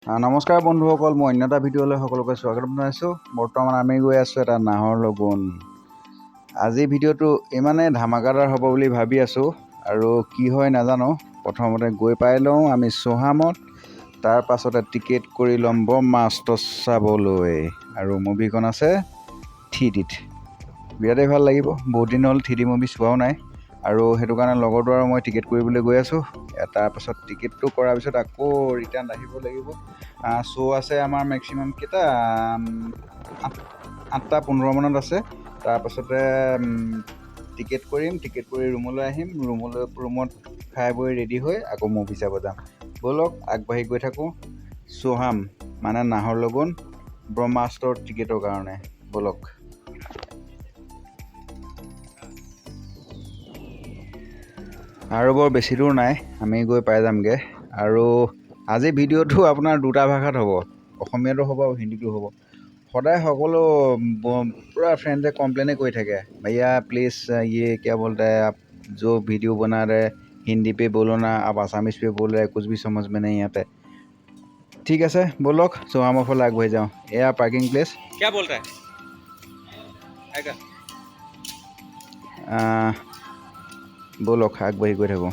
নমস্কাৰ বন্ধুসকল, মই অন্য এটা ভিডিঅ'লৈ সকলোকে স্বাগতম জনাইছোঁ। বৰ্তমান আমি গৈ আছোঁ এটা নাহৰলগুন। আজি ভিডিঅ'টো ইমানেই ধামাকাদাৰ হ'ব বুলি ভাবি আছোঁ, আৰু কি হয় নাজানো। প্ৰথমতে গৈ পাই লওঁ আমি চৌহামত, তাৰ পাছতে টিকেট কৰি ল'ম ব্ৰহ্মাস্ত্ৰ চাবলৈ। আৰু মুভিখন আছে 3Dত। বিৰাটেই ভাল লাগিব, বহুত দিন হ'ল 3D মুভি চোৱাও নাই। আৰু সেইটো কাৰণে লগৰটো আৰু মই টিকেট কৰিবলৈ গৈ আছোঁ। তাৰপাছত টিকেটটো কৰাৰ পিছত আকৌ ৰিটাৰ্ণ আহিব লাগিব। শ্ব' আছে আমাৰ মেক্সিমাম কেইটা 8:15 মানত আছে। তাৰপাছতে টিকেট কৰিম, টিকেট কৰি ৰুমলৈ আহিম, ৰুমত খাই বৈ ৰেডি হৈ আকৌ মুভি চাব যাম। ব'লক আগবাঢ়ি গৈ থাকোঁ চৌহাম মানে নাহৰলগুন ব্ৰহ্মাস্ত্ৰৰ টিকেটৰ কাৰণে। ব'লক। আৰু বৰ বেছি দূৰ নাই, আমি গৈ পাই যামগৈ। আৰু আজি ভিডিঅ'টো আপোনাৰ দুটা ভাষাত হ'ব, অসমীয়াতো হ'ব আৰু হিন্দীতো হ'ব। সদায় সকলো पूरा फ्रेंड्स कॉम्प्लेने कोई थे भैया प्लीज़ ये क्या बोलता है आप जो वीडियो बना रहे हिंदी पे बोलो ना, आप आसामीज पे बोल रहे कुछ भी समझ में नहीं आता। ठीक है बोलक चौहाমৰ ফালে আগবাঢ়ি যাওঁ। এয়া পাৰ্কিং প্লেচ। क्या बोल रहा है ব'লক আগবাঢ়ি গৈ থাকোঁ।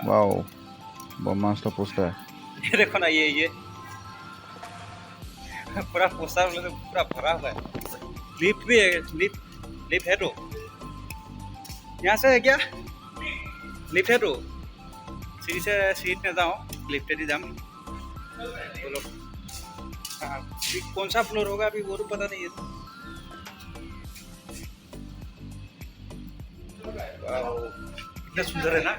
वाओ ब्रह्मास्त्र पोस्टर। ये देखो ना, ये पूरा पोस्टर से पूरा भरा हुआ है। लिफ्ट भी है, लिफ्ट है तो यहाँ से है क्या? लिफ्ट है तो सीढ़ी से सीट में जाओ, लिफ्ट ही जाम। बोलो कौन सा फ्लोर होगा अभी वो तो पता नहीं है। कितना सुंदर है ना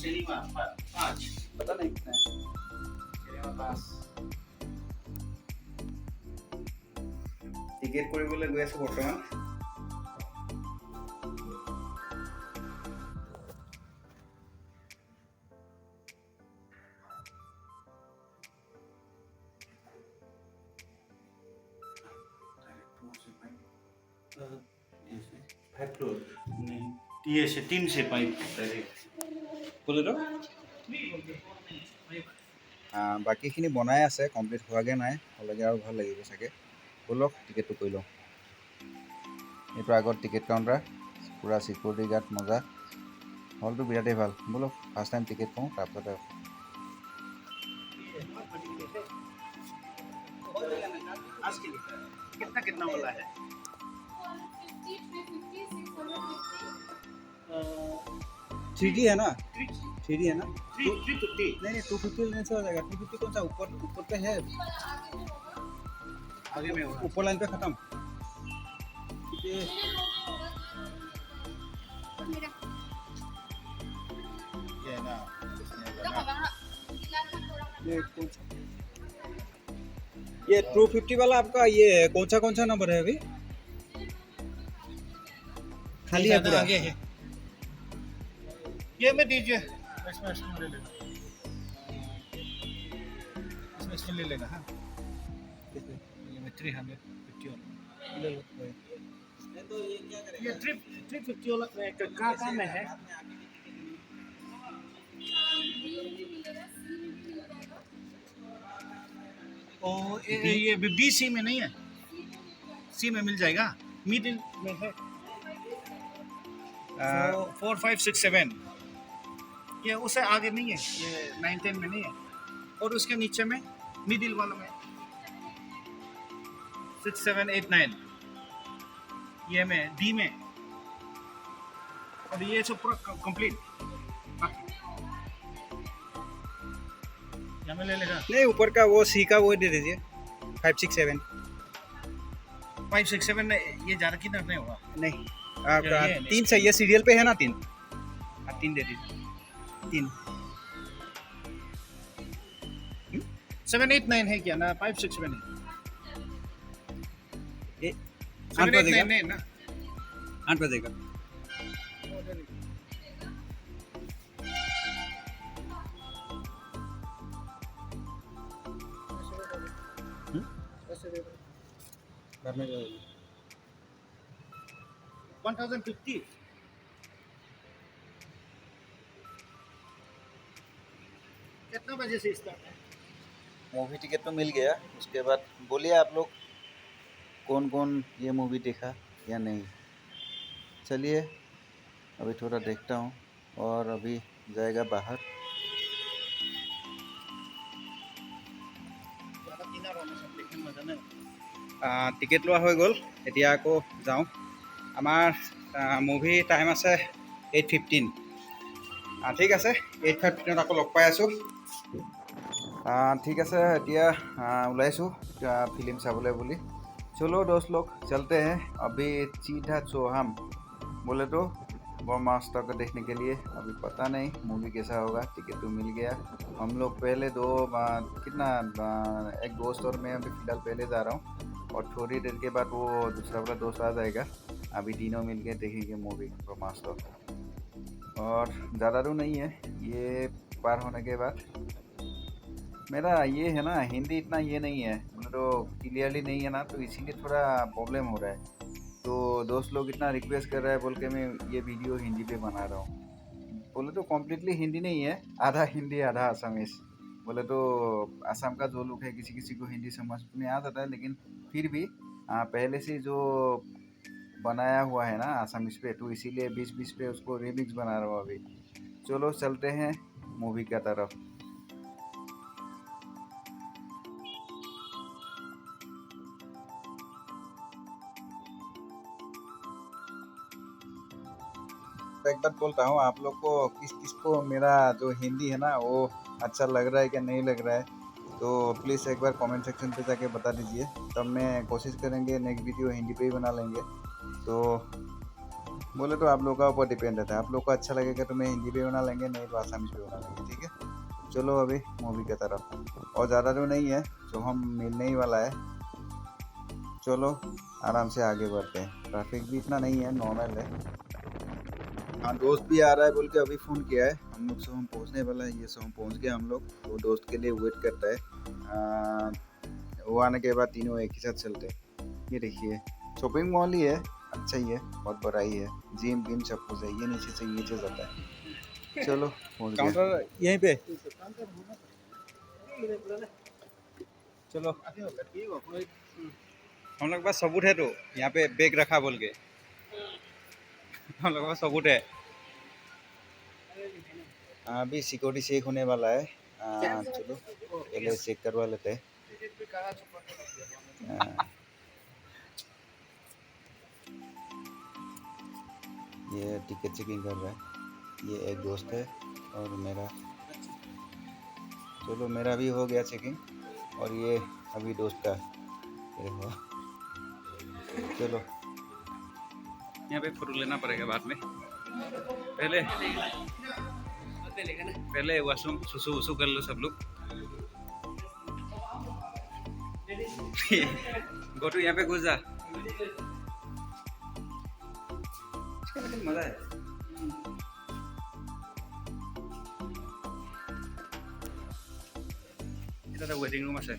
सिनेमा 5 पता नहीं कितना है। सिनेमा 5 টিকেট কৰিবলৈ গৈ আছোঁ বৰ্তমান। ये से 3 से 5 बोले तो বাকীখিনি বনাই আছে, কমপ্লিট হোৱাগৈ নাই, হ'লেগৈ আৰু ভাল লাগিব চাগে। ব'লক টিকেটটো কৰি লওঁ। এইটো আগত টিকেট কাউণ্টাৰ, পূৰা চিকিউৰিটি গাৰ্ড মজা। হলটো বিৰাটেই ভাল। ব'লক ফাৰ্ষ্ট টাইম টিকেট কৰোঁ, তাৰপিছতে कितना कितना वाला है? 3D है ना, 3D है ना। 350 नहीं 250 लेने से हो जाएगा। 250 कौन सा ऊपर पे है, आगे में होगा। ऊपर लाइन पे खत्म। ये है ना, ये 250 वाला आपका ये कौन सा नंबर है अभी? खाली है पूरा? आगे है ये में दीजिए, इसमें ले लेना, इसमें ले लेना। हाँ ये में 350 ले लो। ये 350 वाला कहाँ में है? ओ ये बी सी में नहीं है, सी में मिल जाएगा, मिडिल में है। 4 5 6 7 ये उससे आगे नहीं है, ये 9 10 में नहीं है। और उसके नीचे में मिडिल वाला में 6 7 8 9 ये में डी में, और ये सब पूरा कंप्लीट यहाँ में ले लेगा। नहीं ऊपर का वो सी का वो दे दीजिए। 5 6 7 5 6 7 ये ज़्यादा किधर नहीं होगा। नहीं ये 3 चाहिए, सीरियल पे है ना 3। 3 दे दीजिए। 3 7 8 9 है क्या ना? 5 6 7 है। 8 बजेगा, नहीं ना 8 बजेगा। घर में 1050 कितना बजे से स्टार्ट है? मूवी टिकट तो मिल गया। उसके बाद बोलिए आप लोग कौन कौन ये मूवी देखा या नहीं। चलिए अभी थोड़ा देखता हूँ और अभी जाएगा बाहर। টিকেট লোৱা হৈ গ'ল, এতিয়া আকৌ যাওঁ। আমাৰ মুভি টাইম আছে 8:15। ঠিক আছে, 8:15 আকৌ লগ পাই আছোঁ। ঠিক আছে, এতিয়া ওলাইছোঁ ফিল্ম চাবলৈ বুলি। चलो दोस्त लोग चलते हैं अभी सीधा चौहाम। बोले तो ब्रह्मास्त्र को देखने के लिए। अभी पता नहीं मूवी कैसा होगा। टिकट तो मिल गया। हम लोग पहले एक दोस्त और मैं अभी फ़िलहाल पहले जा रहा हूँ और थोड़ी देर के बाद वो दूसरा वाला दोस्त आ जाएगा। अभी तीनों मिल के देखेंगे मूवी ब्रह्मास्त्र। और ज़्यादा तो नहीं है, ये पार होने के बाद मेरा ये है ना हिंदी इतना ये नहीं है, मतलब तो क्लियरली नहीं है ना, तो इसीलिए थोड़ा प्रॉब्लम हो रहा है। तो दोस्त लोग इतना रिक्वेस्ट कर रहा है बोल के मैं ये वीडियो हिंदी पे बना रहा हूँ। बोले तो कम्प्लीटली हिंदी नहीं है, आधा हिंदी आधा आसामीज। बोले तो आसाम का जो लोग है किसी किसी को हिंदी समझ में आ जाता है, लेकिन फिर भी पहले से जो बनाया हुआ है ना आसामीज पे, तो इसीलिए बीच बीच पे उसको रिमिक्स बना रहा हूँ अभी। चलो चलते हैं मूवी की तरफ। एक बात बोलता हूँ, आप लोग को किस किस को मेरा जो हिंदी है ना वो अच्छा लग रहा है क्या नहीं लग रहा है, तो प्लीज़ एक बार कमेंट सेक्शन पे जाके बता दीजिए। तब मैं कोशिश करेंगे नेक्स्ट वीडियो हिंदी पे ही बना लेंगे। तो बोले तो आप लोगों का ऊपर डिपेंड रहता है, आप लोग को अच्छा लगेगा तो मैं हिंदी पे बना लेंगे, नहीं तो आसामीज पे बना लेंगे। ठीक है, चलो अभी मूवी की तरफ। और ज़्यादा तो नहीं है, जो हम मिलने ही वाला है। चलो आराम से आगे बढ़ते हैं, ट्रैफिक भी इतना नहीं है, नॉर्मल है। हाँ, दोस्त भी आ रहा है बोल के अभी फ़ोन किया है। हम लोग हम पहुँचने वाला है, ये हम पहुँच गए हम लोग। तो दोस्त के लिए वेट करता है। वो आने के बाद तीनों एक ही साथ चलते हैं। ये देखिए शॉपिंग मॉल ही है, अच्छा ही है, बहुत बड़ा ही है। जिम विम सब कुछ है, ये नीचे से नीचे जाता है। चलो पहुँच गए। काउंटर यहीं पे। चलो हम लोग के पास सबूत है, तो यहाँ पे बैग रखा बोल के हम लोग के पास सबूत है। अभी सिक्योरिटी चेक होने वाला है। चलो पहले चेक करवा लेते हैं। ये टिकट चेकिंग कर रहा है, ये एक दोस्त है और मेरा। चलो मेरा भी हो गया चेकिंग और ये अभी दोस्त का। चलो यहाँ पे फोटो लेना पड़ेगा बाद में, पहले वॉशरूम सुसु वसु कर लो सब लोग। गोटू यहाँ पे घुस जा, मजा है। এটা ৱেটিং ৰুম আছে।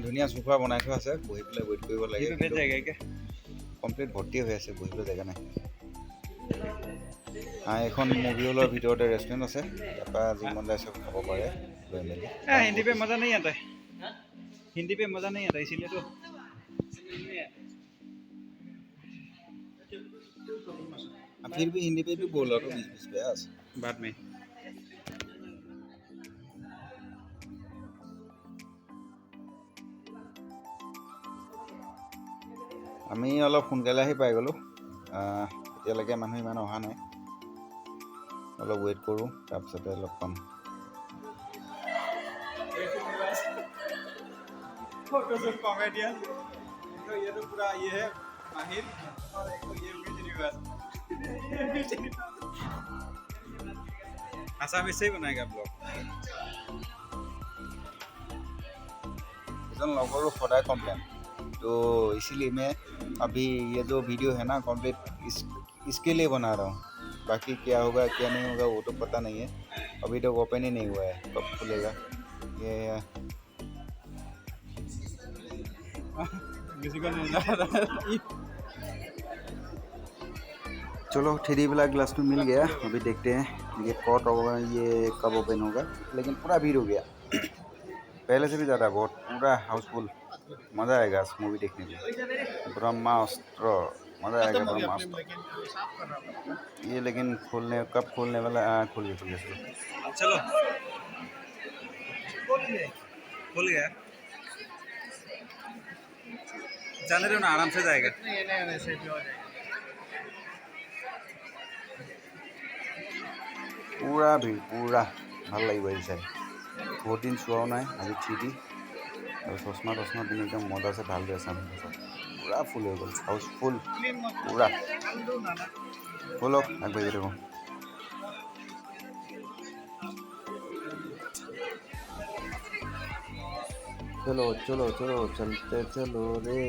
ধুনীয়া সোফা বনাই থোৱা আছে, বহি পেলাই ৱেইট কৰিব লাগে। কমপ্লিট ভৰ্তি হৈ আছে, বহিবলৈ জেগা নাই। এখন মুভি হলৰ ভিতৰতে ৰেষ্টুৰেণ্ট আছে, তাৰপৰা যি মন যায় চব খাব পাৰে লৈ মেলি। हिंदी पे मज़ा नहीं आता है, हिंदी पे मज़ा नहीं आता, इसीलिए तो फिर भी हिंदी पे भी बोल रहा हूँ बीच पे आज बाद में। আমি অলপ সোনকালে আহি পাই গ'লোঁ। এতিয়ালৈকে মানুহ ইমান অহা নাই, অলপ ৱেইট কৰোঁ, তাৰপিছতে লগ পাম। आसामी से ही बनाएगा ब्लॉग। इधर लोगों को सदा कम्प्लेन, तो इसीलिए मैं अभी ये जो वीडियो है ना कम्प्लीट इसके लिए बना रहा हूँ। बाकी क्या होगा क्या नहीं होगा वो तो पता नहीं है, अभी तक ओपन ही नहीं हुआ है, कब खुलेगा ये चलो थ्री वाला ग्लास तो मिल गया। अभी देखते हैं ये ये कब ओपन होगा, लेकिन पूरा भीड़ हो गया पहले से भी ज़्यादा, बहुत पूरा हाउसफुल। मज़ा आएगा इस मूवी देखने में। ब्रह्मास्त्र, मज़ा आएगा ब्रह्मास्त्र। ये लेकिन कब खोलने वाला? खुल गया चलो खुल गया, जाने दो ना, आराम से जाएगा। पूरा भीड़, पूरा ভাল লাগিব এই চাই। बहुत दिन चुआও নাই আজি থ্री और चश्मा दिन एकदम मजा से भालदरे चाम पूरा फुल हो गल, हाउसफुल पूरा। बोलो आगे देखो। चलो चलो चलो चलते चलो रे,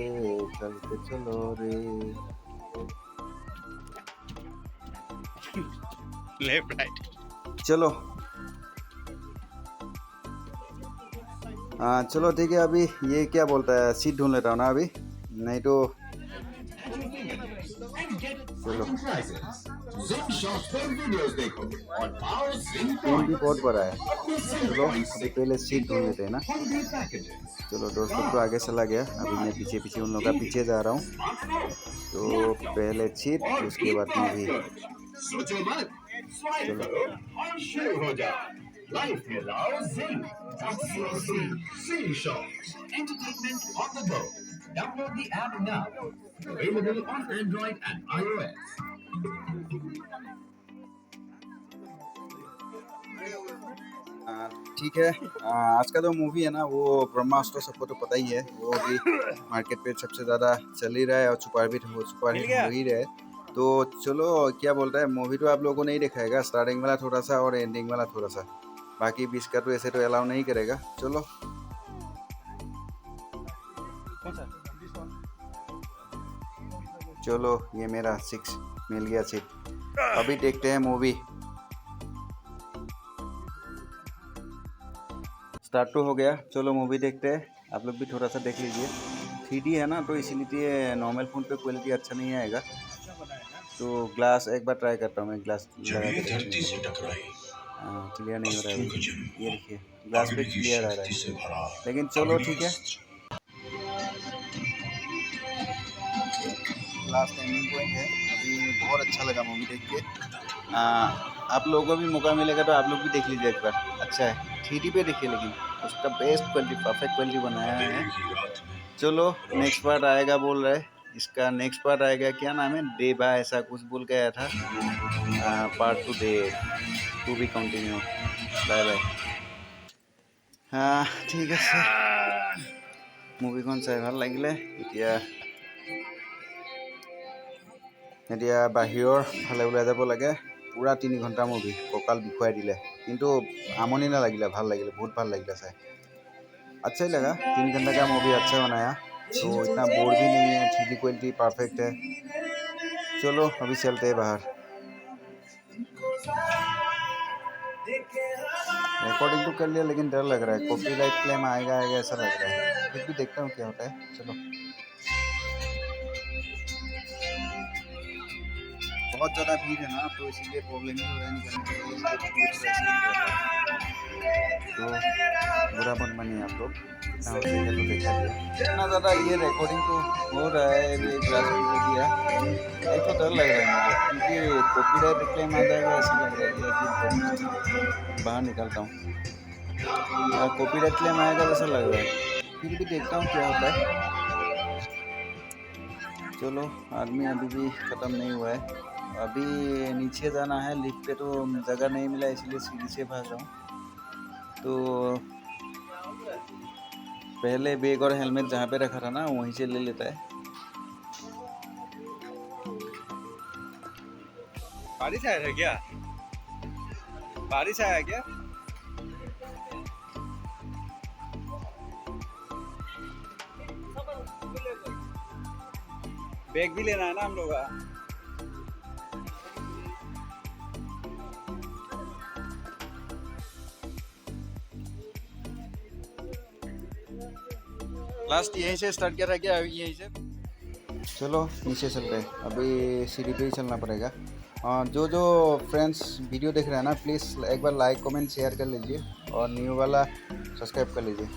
चलते चलो रे। Left right. चलो चलो ठीक है। अभी ये क्या बोलता है, सीट ढूंढ लेता हूँ ना अभी, नहीं तो चलो। पेन भी बहुत बड़ा है। चलो अभी पहले सीट ढूंढ लेते हैं ना। चलो दोस्त लोग तो आगे चला गया, अभी मैं पीछे पीछे उन लोगों का पीछे जा रहा हूँ। तो पहले सीट, उसके बाद मूवी। चलो Life allows Zing. Zing Shops. Entertainment on the go. Download the app now. Available on Android and iOS. ठीक है। आज का जो मूवी है ना वो ब्रह्मास्त्र, सबको तो पता ही है। वो भी मार्केट पे सबसे ज़्यादा चल ही रहा है और सुपरहिट हो ही रहा है। तो चलो क्या बोलता है, मूवी तो आप लोगों को नहीं दिखाएगा, स्टार्टिंग वाला थोड़ा सा और एंडिंग वाला थोड़ा सा, बाकी 20 का तो ऐसे तो अलाउ नहीं करेगा। चलो चलो, ये मेरा 6 मिल गया सीट। अभी देखते हैं मूवी। स्टार्ट तो हो गया, चलो मूवी देखते हैं। आप लोग भी थोड़ा सा देख लीजिए। 3D है ना, तो इसीलिए नॉर्मल फ़ोन पे क्वालिटी अच्छा नहीं आएगा। तो ग्लास एक बार ट्राई करता हूँ मैं, ग्लास लगा के क्लियर नहीं हो रहा है। ये देखिए ग्लास पे क्लियर आ रहा है, लेकिन चलो ठीक है। लास्ट एंडिंग पॉइंट है। अभी बहुत अच्छा लगा मूवी देख के। आप लोगों को भी मौका मिलेगा तो आप लोग भी देख लीजिए एक बार, अच्छा है। 3D पे देखिए, लेकिन उसका बेस्ट क्वालिटी, परफेक्ट क्वालिटी बनाया है। चलो नेक्स्ट पार्ट आएगा बोल रहा है, इसका नेक्स्ट पार्ट आएगा, क्या नाम है, देवा ऐसा कुछ बोल के आया था। पार्ट 2 दे to be continue. Bye bye. ঠিক আছে, মুভিখন চাই ভাল লাগিলে। এতিয়া বাহিৰৰ ফালে ওলাই যাব লাগে। पूरा 3 घंटा मूवी, ककाल बिखुआई दिले, किंतु आमनी ना लगिले, ভাল লাগিले, बहुत ভাল লাগিले चाहे। अच्छा ही लगा, 3 घंटा का मूवी अच्छा बनाया, तो इतना बोर भी नहीं है। 3D क्वालिटी परफेक्ट है। चलो अभी चलते हैं बाहर। रिकॉर्डिंग तो कर लिया, लेकिन डर लग रहा है कॉपीराइट क्लेम आएगा ऐसा लग रहा है। फिर भी देखता हूँ क्या होता है। चलो, बहुत ज़्यादा भीड़ है ना, तो इसीलिए प्रॉब्लम ही हो रहा है निकलने के लिए। तो बुरा मत मानिए आप लोग, जितना हो सके तो देखा गया। इतना ज़्यादा ये रिकॉर्डिंग तो हो रहा है। अभी ग्लास भी दे दिया, एक तो डर लग रहा है मुझे, क्योंकि कॉपीराइट क्लेम आ जाएगा ऐसा लग रहा है। बाहर निकलता हूँ, कॉपीराइट क्लेम आएगा जैसा लग रहा है। फिर भी देखता हूँ क्या होता है। चलो, आदमी अभी भी ख़त्म नहीं हुआ है। अभी नीचे जाना है, लिफ्ट पे तो जगह नहीं मिला, इसलिए सीढ़ी से भाग रहा हूँ। तो पहले बैग और हेलमेट जहाँ पे रखा था ना, वहीं से ले लेता है। बारिश आया था क्या? बारिश आया क्या? बैग भी लेना है ना हम लोग का। लास्ट यहीं से स्टार्ट किया था क्या? यहीं से। चलो नीचे चलते हैं, अभी सीढ़ी पे ही चलना पड़ेगा। जो जो फ्रेंड्स वीडियो देख रहे हैं ना, प्लीज़ एक बार लाइक कमेंट शेयर कर लीजिए और न्यू वाला सब्सक्राइब कर लीजिए।